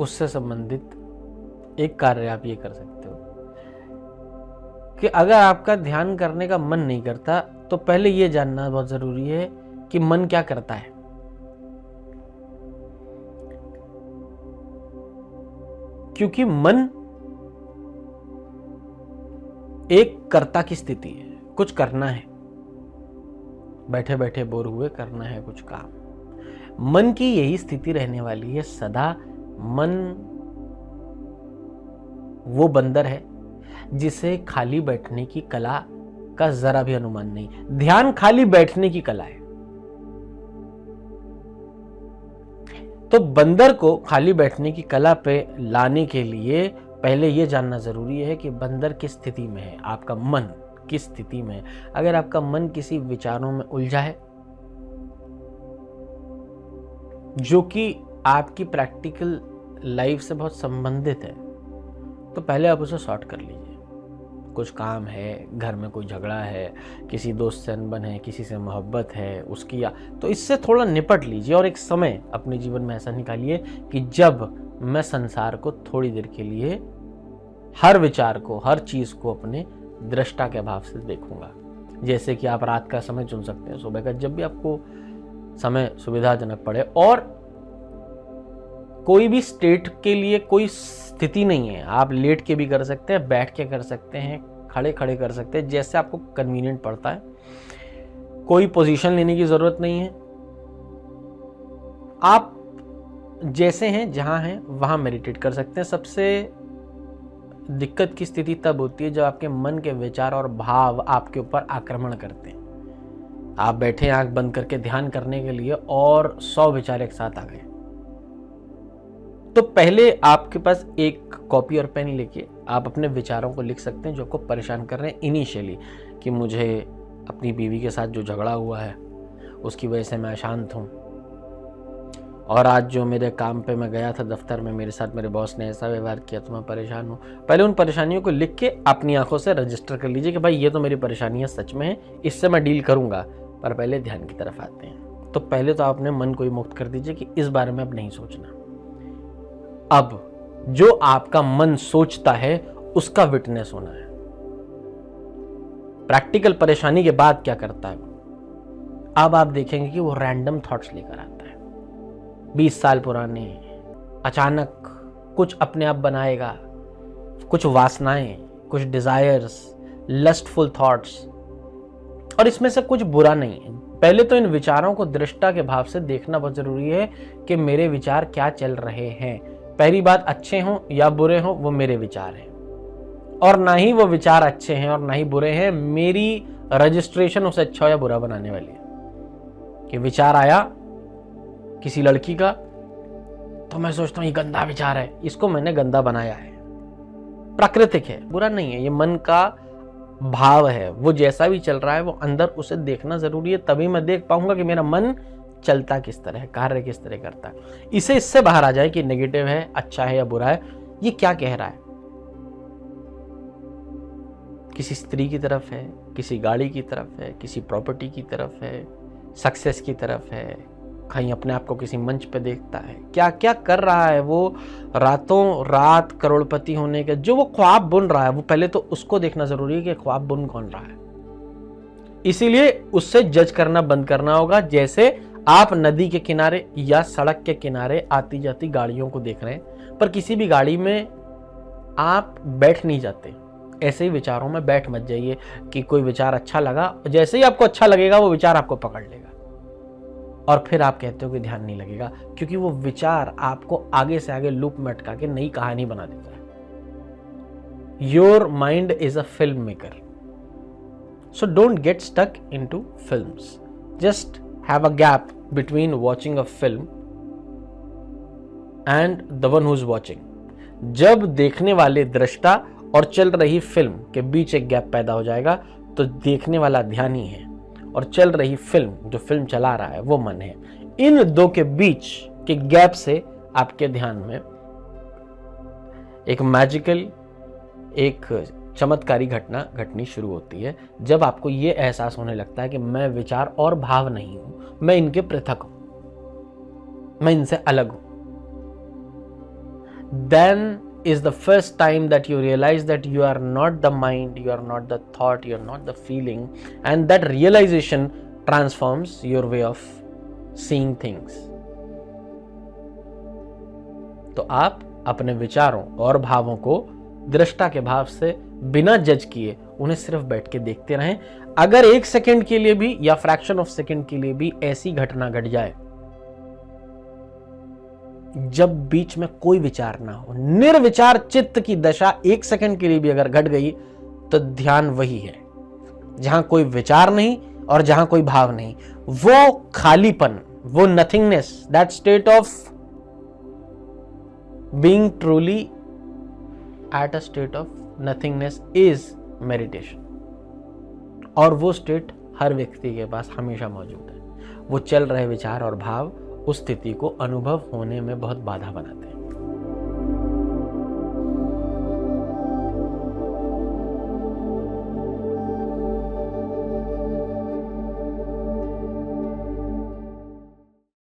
उससे संबंधित एक कार्य आप ये कर सकते हो कि अगर आपका ध्यान करने का मन नहीं करता तो पहले ये जानना बहुत जरूरी है कि मन क्या करता है। क्योंकि मन एक कर्ता की स्थिति है, कुछ करना है, बैठे बैठे बोर हुए करना है कुछ काम। मन की यही स्थिति रहने वाली है सदा। मन वो बंदर है जिसे खाली बैठने की कला का जरा भी अनुमान नहीं। ध्यान खाली बैठने की कला है। तो बंदर को खाली बैठने की कला पे लाने के लिए पहले यह जानना जरूरी है कि बंदर किस स्थिति में है, आपका मन किस स्थिति में है। अगर आपका मन किसी विचारों में उलझा है जो कि आपकी प्रैक्टिकल लाइफ से बहुत संबंधित है, तो पहले आप उसे सॉर्ट कर लीजिए। कुछ काम है, घर में कोई झगड़ा है, किसी दोस्त से अनबन है, किसी से मोहब्बत है उसकी, तो इससे थोड़ा निपट लीजिए और एक समय अपने जीवन में ऐसा निकालिए कि जब मैं संसार को थोड़ी देर के लिए, हर विचार को, हर चीज को अपने दृष्टा के भाव से देखूंगा। जैसे कि आप रात का समय चुन सकते हैं, सुबह का, जब भी आपको समय सुविधाजनक पड़े। और कोई भी स्टेट के लिए कोई स्थिति नहीं है, आप लेट के भी कर सकते हैं, बैठ के कर सकते हैं, खड़े खड़े कर सकते हैं, जैसे आपको कन्वीनियंट पड़ता है। कोई पोजीशन लेने की जरूरत नहीं है, आप जैसे हैं, जहां हैं वहां मेडिटेट कर सकते हैं। सबसे दिक्कत की स्थिति तब होती है जब आपके मन के विचार और भाव आपके ऊपर आक्रमण करते हैं। आप बैठे आंख बंद करके ध्यान करने के लिए और 100 विचार एक साथ आ गए, तो पहले आपके पास एक कॉपी और पेन लेके आप अपने विचारों को लिख सकते हैं जो आपको परेशान कर रहे हैं इनिशियली, कि मुझे अपनी बीवी के साथ जो झगड़ा हुआ है उसकी वजह से मैं अशांत हूँ, और आज जो मेरे काम पे मैं गया था दफ्तर में, मेरे साथ मेरे बॉस ने ऐसा व्यवहार किया तो मैं परेशान हूँ। पहले उन परेशानियों को लिख के अपनी आंखों से रजिस्टर कर लीजिए कि भाई ये तो मेरी परेशानियां सच में है, इससे मैं डील करूंगा। पर पहले ध्यान की तरफ आते हैं, तो पहले तो आप अपने मन को ही मुक्त कर दीजिए कि इस बारे में अब नहीं सोचना। अब जो आपका मन सोचता है उसका विटनेस होना है। प्रैक्टिकल परेशानी के बाद क्या करता है, अब आप देखेंगे कि वो रैंडम थॉट्स लेकर आता है, 20 साल पुराने, अचानक कुछ अपने आप बनाएगा, कुछ वासनाएं, कुछ डिजायर्स, लस्टफुल थॉट्स। और इसमें से कुछ बुरा नहीं है। पहले तो इन विचारों को दृष्टा के भाव से देखना बहुत जरूरी है कि मेरे विचार क्या चल रहे हैं। पहली बात, अच्छे हों या बुरे हों वो मेरे विचार हैं, और ना ही वो विचार अच्छे हैं और ना ही बुरे हैं। मेरी रजिस्ट्रेशन उसे अच्छा या बुरा बनाने वाली है। कि विचार आया किसी लड़की का, तो मैं सोचता हूं ये गंदा विचार है, इसको मैंने गंदा बनाया है। प्राकृतिक है, बुरा नहीं है, ये मन का भाव है। वो जैसा भी चल रहा है वो अंदर उसे देखना जरूरी है, तभी मैं देख पाऊंगा कि मेरा मन चलता किस तरह है, कार्य किस तरह करता है। इससे बाहर आ जाए कि नेगेटिव है, अच्छा है या बुरा है, ये क्या कह रहा है। किसी स्त्री की तरफ है, किसी गाड़ी की तरफ है, किसी प्रॉपर्टी की तरफ है, सक्सेस की तरफ है, कहीं अपने आप को किसी मंच पे देखता है, क्या क्या कर रहा है वो। रातों रात करोड़पति होने के जो वो ख्वाब बुन रहा है, वो पहले तो उसको देखना जरूरी है कि ख्वाब बुन कौन रहा है। इसीलिए उससे जज करना बंद करना होगा। जैसे आप नदी के किनारे या सड़क के किनारे आती जाती गाड़ियों को देख रहे हैं, पर किसी भी गाड़ी में आप बैठ नहीं जाते, ऐसे ही विचारों में बैठ मत जाइए कि कोई विचार अच्छा लगा, जैसे ही आपको अच्छा लगेगा वो विचार आपको पकड़ लेगा और फिर आप कहते हो कि ध्यान नहीं लगेगा, क्योंकि वो विचार आपको आगे से आगे लूप में अटका के नई कहानी बना देता है। Your mind is a film maker, so don't get stuck into films. Just have a gap between watching a film and the one who is watching. जब देखने वाले दृष्टा और चल रही फिल्म के बीच एक गैप पैदा हो जाएगा, तो देखने वाला ध्यान ही है और चल रही फिल्म, जो फिल्म चला रहा है, वो मन है। इन दो के बीच के गैप से आपके ध्यान में एक मैजिकल, एक चमत्कारी घटना घटनी शुरू होती है, जब आपको ये एहसास होने लगता है कि मैं विचार और भाव नहीं हूं, मैं इनके पृथक हूं, मैं इनसे अलग हूं। then is the first time that you realize that you are not the mind, you are not the thought, you are not the feeling, and that realization transforms your way of seeing things. तो आप अपने विचारों और भावों को दृष्टा के भाव से बिना जज किए उन्हें सिर्फ बैठ के देखते रहें। अगर 1 सेकंड के लिए भी या फ्रैक्शन ऑफ सेकंड के लिए भी ऐसी घटना घट जाए जब बीच में कोई विचार ना हो, निर्विचार चित्त की दशा 1 सेकंड के लिए भी अगर घट गई, तो ध्यान वही है जहां कोई विचार नहीं और जहां कोई भाव नहीं। वो खालीपन, वो nothingness, that state of being truly at a state of nothingness is meditation. और वो स्टेट हर व्यक्ति के पास हमेशा मौजूद है। वो चल रहे विचार और भाव उस स्थिति को अनुभव होने में बहुत बाधा बनाते हैं।